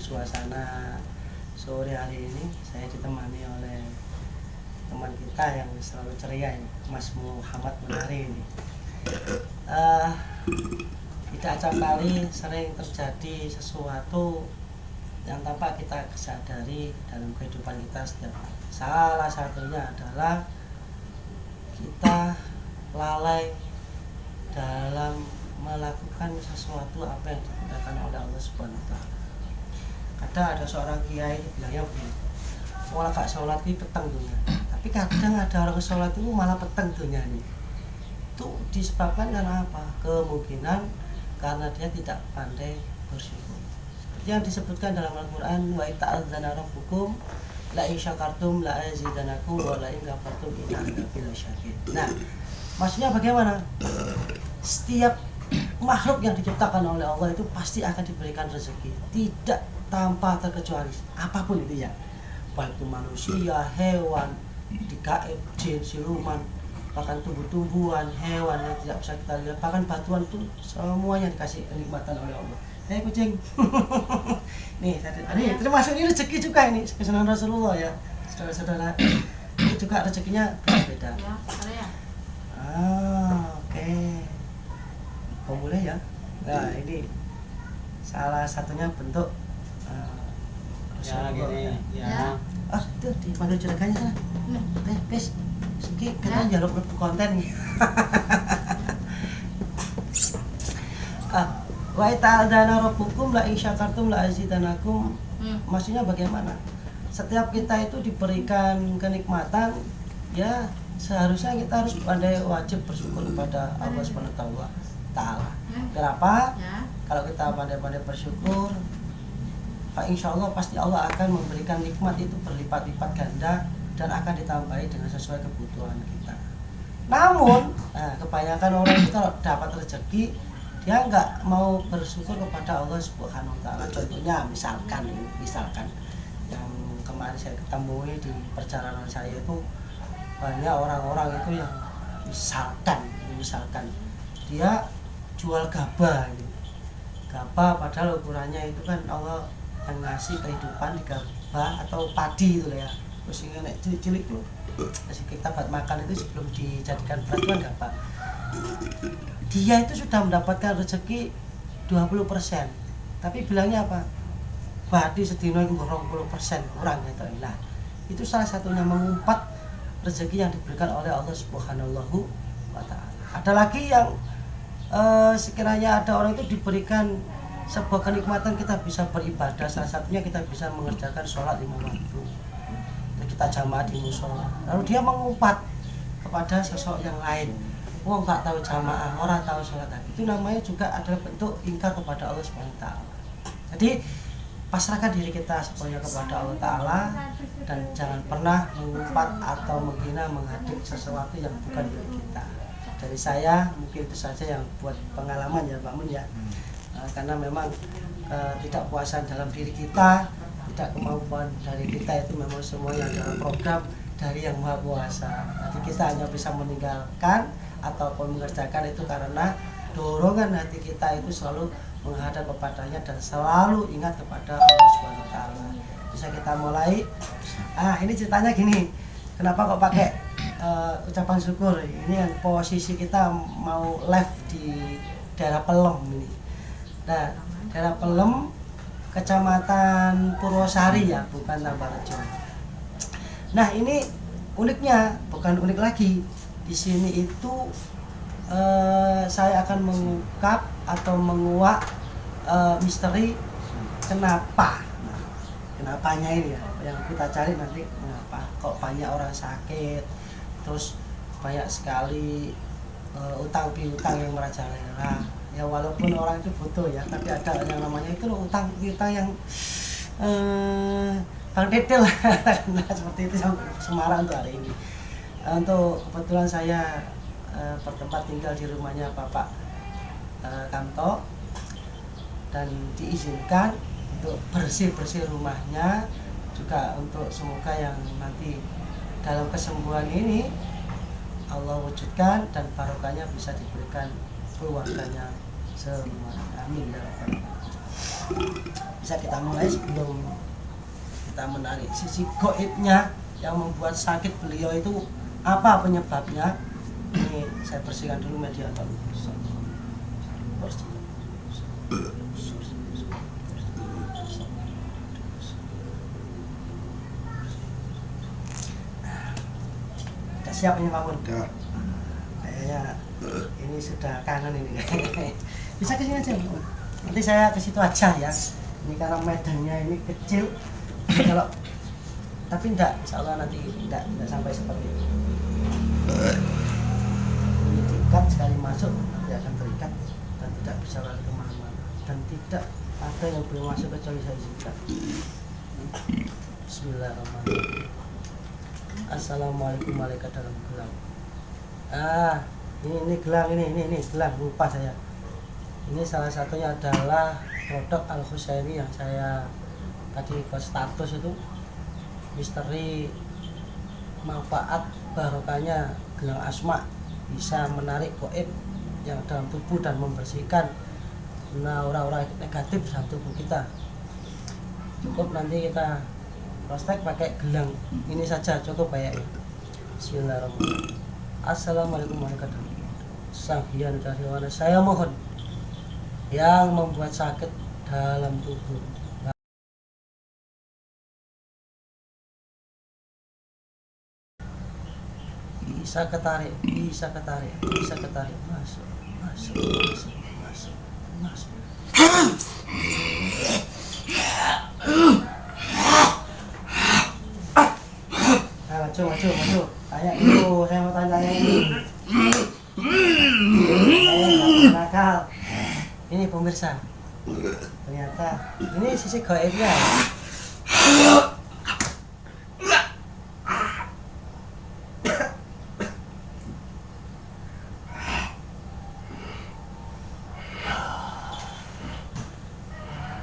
suasana sore hari ini saya ditemani oleh teman kita yang selalu ceria ini, Mas Muhammad Munari ini. Tidak acap kali sering terjadi sesuatu yang tanpa kita sadari dalam kehidupan kita setiap hari. Salah satunya adalah kita lalai dalam melakukan sesuatu apa yang diperintahkan oleh Allah Subhanahu wa taala. Kadang ada seorang kiai bilangnya begini, "Wala gak sholat itu peteng dunia." Tapi kadang ada orang sholat itu malah peteng dunia nih. Itu disebabkan karena apa? Kemungkinan karena dia tidak pandai bersyukur. Seperti yang disebutkan dalam Al-Quran, wa ta'adzana rabbukum la in syakartum la azidanakum wa la in kafartum inna adzabi lasyadid. Nah, maksudnya bagaimana? Setiap makhluk yang diciptakan oleh Allah itu pasti akan diberikan rezeki, tidak tanpa terkecuali apapun itu ya, baik itu manusia, hewan, gaib, jin, siluman, bahkan tumbuh-tumbuhan, hewan yang tidak bisa kita lihat, bahkan batuan itu semuanya dikasih kenikmatan oleh Allah. Hei kucing. Nih, ini termasuk ini rezeki juga ini pesanan Rasulullah ya, saudara-saudara. Ini juga rezekinya beda-beda. Oke. Mulai ya. Nah, ini salah satunya bentuk ya gini ya. Tuh dipanggil juraganya sana. Bes. Siki kan jaluk lebih konten nih. Wa ta'adzana rabbukum la in syakartum la azidanakum. Maksudnya bagaimana? Setiap kita itu diberikan kenikmatan, ya seharusnya kita harus pandai wajib bersyukur kepada Allah Subhanahu wa taala. Kenapa? Kalau kita pandai-pandai bersyukur, insya Allah pasti Allah akan memberikan nikmat itu berlipat-lipat ganda dan akan ditambahi dengan sesuai kebutuhan kita. Namun, kebanyakan orang itu kalau dapat rezeki, dia nggak mau bersyukur kepada Allah Subhanahu wa taala. Contohnya misalkan yang kemarin saya ketemui di perjalanan saya itu banyak orang-orang itu yang misalkan dia jual gabah gitu. Gabah padahal ukurannya itu kan Allah yang ngasih kehidupan di gabah atau padi itu ya. Terus ini nek cilik-cilik tuh kasih kita buat makan itu sebelum dijadikan beras kan gabah. Dia itu sudah mendapatkan rezeki 20%. Tapi bilangnya apa? Padi sedino itu 20% kurang gitu. Nah, itu salah satunya mengumpat rezeki yang diberikan oleh Allah Subhanahu wa taala. Ada lagi yang sekiranya ada orang itu diberikan sebuah kenikmatan, kita bisa beribadah, salah satunya kita bisa mengerjakan sholat 5 waktu, kita jamaah di musola, lalu dia mengumpat kepada sosok yang lain, nggak tahu jamaah, orang tahu sholat, itu namanya juga adalah bentuk ingkar kepada Allah Subhanahu wa taala. Jadi pasrahkan diri kita sepenuhnya kepada Allah Ta'ala dan jangan pernah mengumpat atau menghina, menghadik sesuatu yang bukan milik kita. Dari saya mungkin itu saja yang buat pengalaman ya Pak Mun ya, karena memang tidak puasan dalam diri kita, tidak kemampuan dari kita itu memang semuanya adalah program dari Yang Maha Kuasa. Jadi kita hanya bisa meninggalkan ataupun mengerjakan itu karena dorongan hati kita itu selalu menghadap kepadanya dan selalu ingat kepada Allah Subhanahu wa taala. Bisa kita mulai. Ini ceritanya gini. Kenapa kok pakai ucapan syukur? Ini yang posisi kita mau live di daerah Pelem ini. Nah, daerah Pelem, Kecamatan Purwosari ya, bukan Tambarejo. Nah, ini uniknya, bukan unik lagi. Di sini itu saya akan mengungkap atau menguak misteri kenapa. Nah, kenapanya ini ya, yang kita cari nanti mengapa kok banyak orang sakit, terus banyak sekali utang piutang yang merajalela. Ya walaupun orang itu butuh ya, tapi ada yang namanya itu loh utang piutang yang Bang Dedel. Nah, seperti itu yang Semarang untuk hari ini. Untuk kebetulan saya bertempat tinggal di rumahnya Bapak Kamto dan diizinkan untuk bersih-bersih rumahnya, juga untuk semoga yang nanti dalam kesembuhan ini Allah wujudkan dan barokahnya bisa diberikan keluarganya semua. Amin ya rabbal alamin. bisa kita mulai sebelum kita menarik sisi goibnya yang membuat sakit beliau itu apa penyebabnya. Ini saya bersihkan dulu mediator. Udah siap ini Pak Mun? Kayaknya ini sudah kangen ini. Bisa ke sini aja, nanti saya ke situ aja ya. Ini karena medannya ini kecil, kalau tapi enggak, insya Allah nanti enggak sampai seperti itu. Ini diikat, sekali masuk nanti akan terikat dan tidak bisa lari kemana-mana dan tidak ada yang boleh masuk kecuali saya izinkan. Bismillahirrahmanirrahim. Assalamualaikum malaikat dalam gelang. Ini gelang, ini gelang, lupa saya. Ini salah satunya adalah produk Al Husaini yang saya tadi buat status itu, misteri manfaat barokahnya gelang asma, bisa menarik goib yang dalam tubuh dan membersihkan aura-aura negatif dalam tubuh kita. Cukup nanti kita prostek pakai gelang ini saja, cukup kayak ini. Bismillahirrahmanirrahim. Assalamualaikum warahmatullahi wabarakatuh. Sang Hyang Cahyowana, saya mohon yang membuat sakit dalam tubuh, bisa ketarik, masuk. Maju. Tanya dulu, saya mau tanya ini. Nakal. Ini pemirsa. Ternyata ini sisi gaibnya.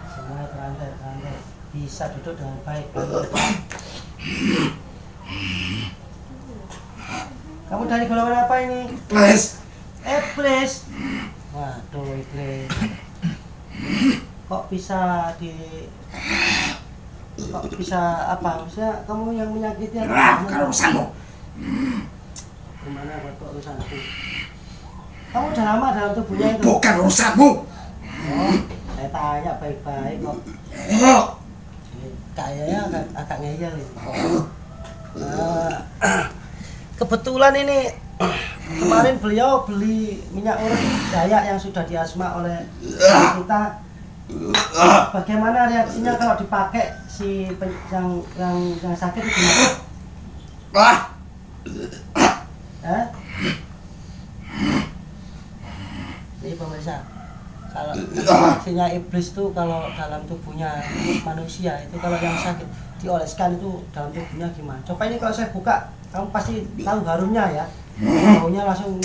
Semua terantai. Bisa duduk dengan baik. Kamu dari golongan apa ini? Iblis. Iblis. Waduh, iblis. Kok bisa apa? Maksudnya kamu yang menyakiti atau Bukan urusanmu. Gimana kok urusanku? Kamu udah lama dalam tubuhnya itu? Bukan urusanmu. Oh, saya tanya baik-baik kok. Kayaknya agak ngeyel ini. Kebetulan ini kemarin beliau beli minyak urut Dayak yang sudah diasma oleh kita. Bagaimana reaksinya kalau dipakai yang sakit itu gimana? Ini pemirsa, kalau reaksinya iblis itu kalau dalam tubuhnya manusia itu, kalau yang sakit dioleskan itu dalam tubuhnya gimana? Coba ini kalau saya buka, kamu pasti tahu harumnya ya. Baunya langsung.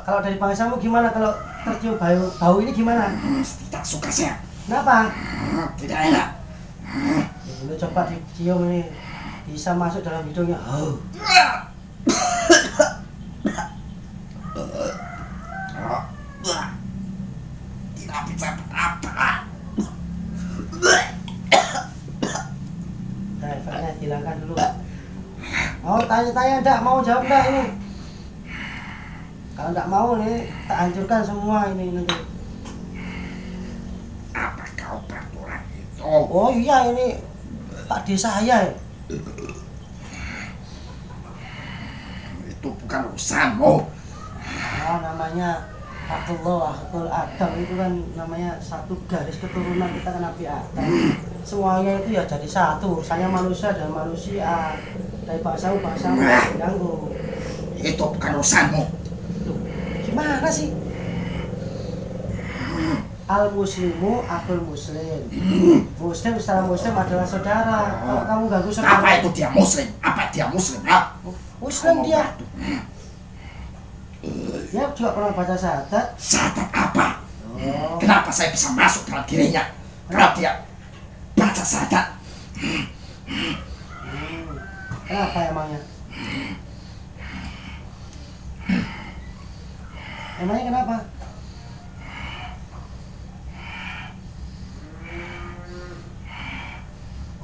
Kalau dari bangsamu gimana kalau tercium bau ini gimana? Tidak suka saya. Kenapa? Tidak enak. Ini coba dicium ini, bisa masuk dalam hidungnya. Tidak bisa apa. Nah, efeknya hilangkan dulu. Mau tanya-tanya enggak? Mau jawab enggak ini? Kalau enggak mau nih, tak hancurkan semua ini nanti. Apa kau peraturan itu? Oh iya, ini Pak D saya. Itu bukan urusanmu. Oh, namanya Abdullah, Abdul Adam itu kan namanya satu garis keturunan kita kan Nabi Adam. Semuanya itu ya jadi satu, urusannya manusia dan manusia. Dari bangsamu ganggu. Itu bukan urusanmu. Gimana sih? Al muslimu akul muslim. Muslim secara muslim adalah saudara. Kalau kamu ganggu saudara. Apa itu dia muslim? Apa dia muslim? Ha? Muslim dia. Dia juga pernah baca syahadat. Syahadat apa? Oh. Kenapa saya bisa masuk dalam dirinya? Kalau dia baca syahadat. Kenapa emangnya? Emangnya kenapa?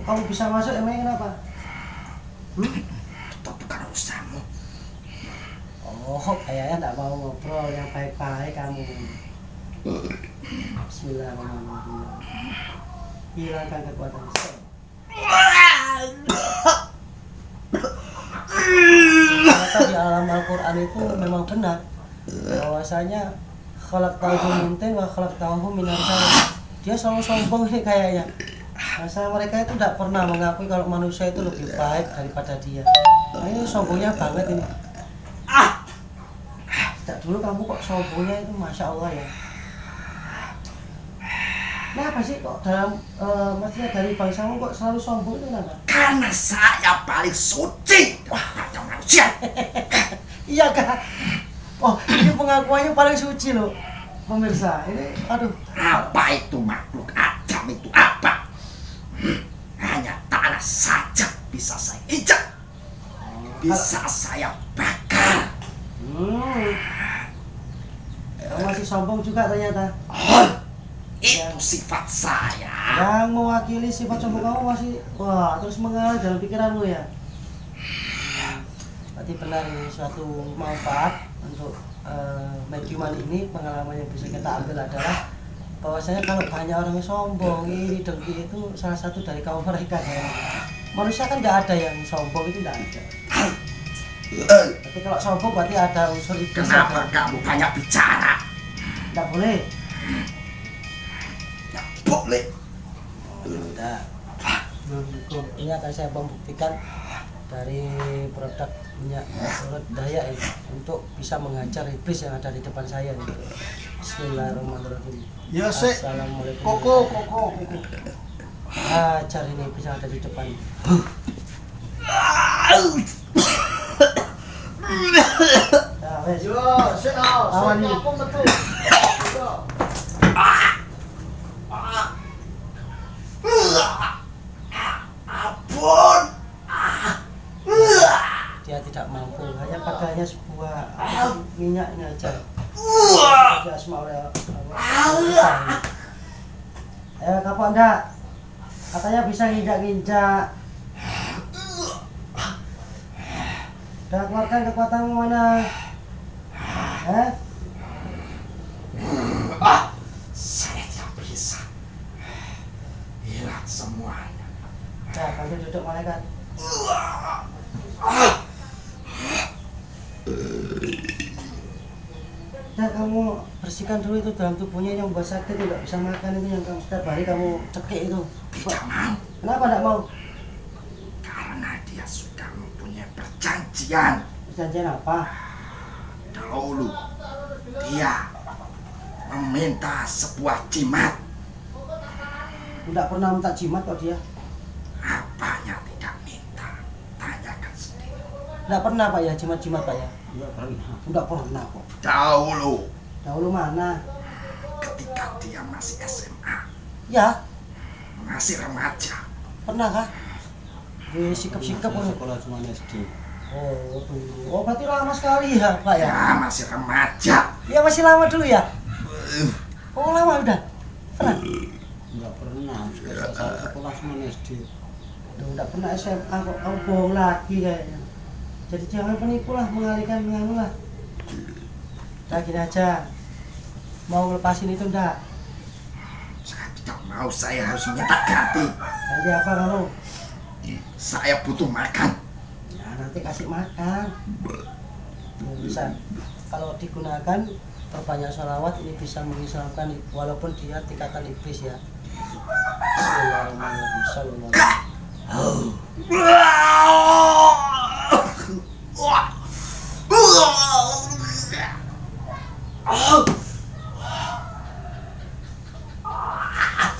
kamu bisa masuk emangnya kenapa? Itu bukan urusanmu. Oh, kayaknya tak mau ngobrol yang baik-baik kamu. Bismillahirrahmanirrahim. Hilangkan kekuatan setan. Ternyata di alam Al-Quran itu memang benar bahwasanya khalaqtahu min tin wa khalaqtahu min nar. Dia selalu sombong ini kayaknya. Masa mereka itu tidak pernah mengakui kalau manusia itu lebih baik daripada dia. Nah, ini sombongnya banget ini. Sejak dulu kamu kok sombongnya itu Masya Allah ya. Kenapa sih kok dalam maksudnya dari bangsamu kok selalu sombong itu kenapa? Karena saya paling suci daripada manusia. Iya kak. Oh ini pengakuannya paling suci loh pemirsa. Ini aduh. Apa itu makhluk Adam itu apa? Hanya tanah saja bisa saya injak, bisa saya bakar. Kamu masih sombong juga ternyata. Itu sifat saya. Yang mewakili sifat sombong kamu masih wah terus mengalir dalam pikiranmu ya. Berarti benar ini suatu manfaat untuk mediuman ini. Pengalaman yang bisa kita ambil adalah bahwasanya kalau banyak orang yang sombong, iri, dengki itu salah satu dari kaum mereka ya. Manusia kan nggak ada yang sombong, itu nggak ada. Tapi kalau sombong berarti ada unsur iblis. Kenapa kamu banyak bicara? Nggak boleh. Nggak boleh. Sudah. Ini akan saya membuktikan dari produk minyak urut Dayak ini untuk bisa menghajar iblis yang ada di depan saya nih. Bismillahirrahmanirrahim. Ya sih. Assalamualaikum. Koko. Hajar ini iblis yang ada di depan. Nah, wes. Yo, sik ah. Awan ini. Aku metu. Yo. Ampun. Dia tidak mampu, hanya pakainya sebuah minyak ini aja. Dia asma oleh Allah. Ayo kapok ndak? Katanya bisa nginjak-nginjak. Udah keluarkan kekuatanmu mana? Saya tidak bisa. Hilang semuanya. Nah, kamu duduk malaikat. Nah, kamu bersihkan dulu itu dalam tubuhnya yang buat sakit, tidak bisa makan itu yang kamu setiap hari kamu cekik itu. Tidak mau. Kenapa tidak mau? Karena dia sudah mempunyai perjanjian. Perjanjian apa? Dahulu dia meminta sebuah jimat. Tidak pernah minta jimat kok dia. Apanya tidak minta? Tanyakan sendiri. Tidak pernah Pak ya, jimat-jimat Pak ya? Enggak pernah. Tidak pernah kok. Dahulu Dahulu mana? ketika dia masih SMA, Ya, masih remaja. pernah kah? Di sikap-sikap Saya oh. sekolah cuma SD. Oh, dulu. Oh, berarti lama sekali ya Pak ya? Ya masih remaja. Ya masih lama dulu ya? Oh, lama udah? Pernah? Enggak pernah. Saya sekolah cuma SD. Duh, tidak pernah SMA kok, kamu bohong lagi kayaknya. Jadi jangan penipu lah, mengalihkan menganu lah. Udah gini aja, mau lepasin itu enggak? Saya tidak mau, saya harus minta ganti. Nanti apa kamu? Saya butuh makan. Ya nanti kasih makan. Ya, bisa. Kalau digunakan perbanyak sholawat ini bisa mengislamkan walaupun dia tingkatan iblis ya. Bismillahirrahmanirrahim. Sallallahu alaihi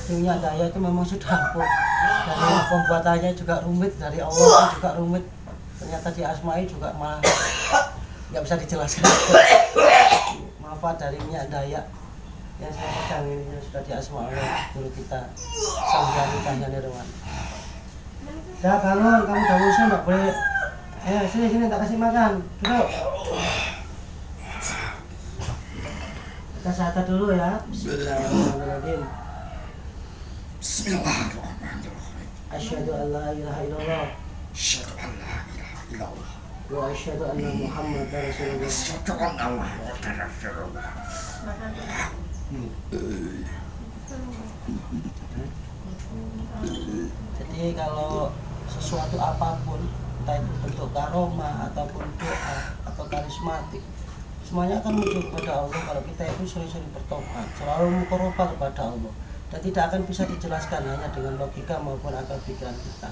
Dunia daya itu memang sudah ampuh. Dari pembuatannya juga rumit, dari Allah juga rumit. Ternyata di Asma'i juga malah nggak bisa dijelaskan. Manfaat dari minyak Dayak yang saya pegang ini yang sudah di Asma' oleh guru kita Sang Tanya Nirwan. Dah bangun, kamu udah usul nggak boleh. Sini tak kasih makan. Duduk. Kita sadar dulu ya. Bismillahirrahmanirrahim. Bismillahirrahmanirrahim. asyhadu an la ilaha illallah Asyhadu an la ilaha illallah. wa asyhadu anna Muhammadar Rasulullah. Asyhadu anna Muhammadar Rasulullah. Jadi kalau sesuatu apapun, entah itu bentuk karomah ataupun doa atau karismatik, semuanya akan muncul kepada Allah kalau kita itu sering-sering bertobat, selalu mukorobah kepada Allah, dan tidak akan bisa dijelaskan hanya dengan logika maupun akal pikiran kita.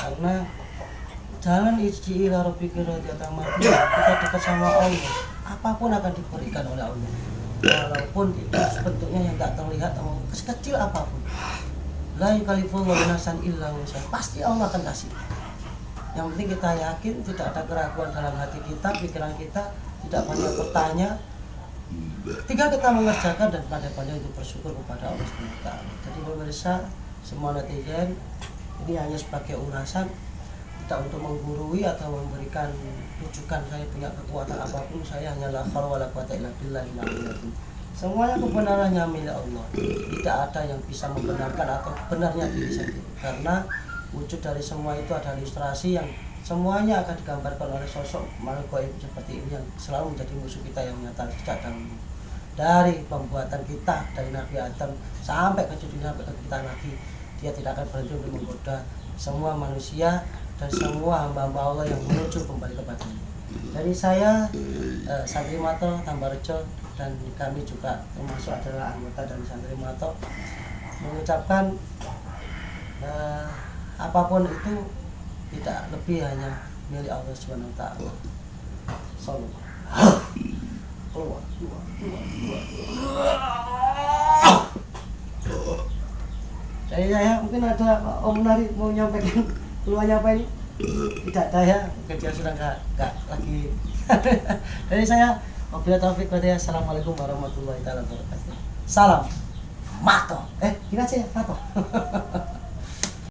Karena jalan ijji ila rabbika radiyatan mardiyah, kita dekat sama Allah, apapun akan diberikan oleh Allah, walaupun itu bentuknya yang tak terlihat atau sekecil apapun. La yukallifullahu nafsan illa wus'aha, pasti Allah akan kasih. Yang penting kita yakin, tidak ada keraguan dalam hati kita, pikiran kita, tidak banyak bertanya, tinggal kita mengerjakan dan pandai-pandai untuk bersyukur kepada Allah SWT. Jadi pemirsa, semua netizen, ini hanya sebagai urasan, tidak untuk menggurui atau memberikan rujukan saya punya kekuatan apapun. Saya hanya la haula wala quwata illa billahil aliyyil azim. Semuanya kebenarannya milik Allah. Tidak ada yang bisa membenarkan atau benarnya diri sendiri. Karena wujud dari semua itu adalah ilustrasi yang semuanya akan digambarkan oleh sosok makhluk gaib seperti ini yang selalu menjadi musuh kita yang nyata sejak dahulu. Dari pembuatan kita dari Nabi Adam sampai ke dunia sampai ke kita lagi, dia tidak akan berhenti untuk menggoda semua manusia dan semua hamba-hamba Allah yang menuju kembali kepadanya. Dari saya, Santri Mato Tambarjo, dan kami juga termasuk adalah anggota dari Santri Mato, mengucapkan apapun itu tidak lebih hanya milik Allah Subhanahu wa taala. Sallallahu. Keluar. Jadi saya mungkin ada Om Nari mau nyampaikan keluarnya apa ini? Tidak ada ya, mungkin dia sudah nggak lagi. Dari saya, wabillahi taufiq wal hidayah. Assalamualaikum warahmatullahi wabarakatuh. Salam Mato. Gini aja ya, Mato.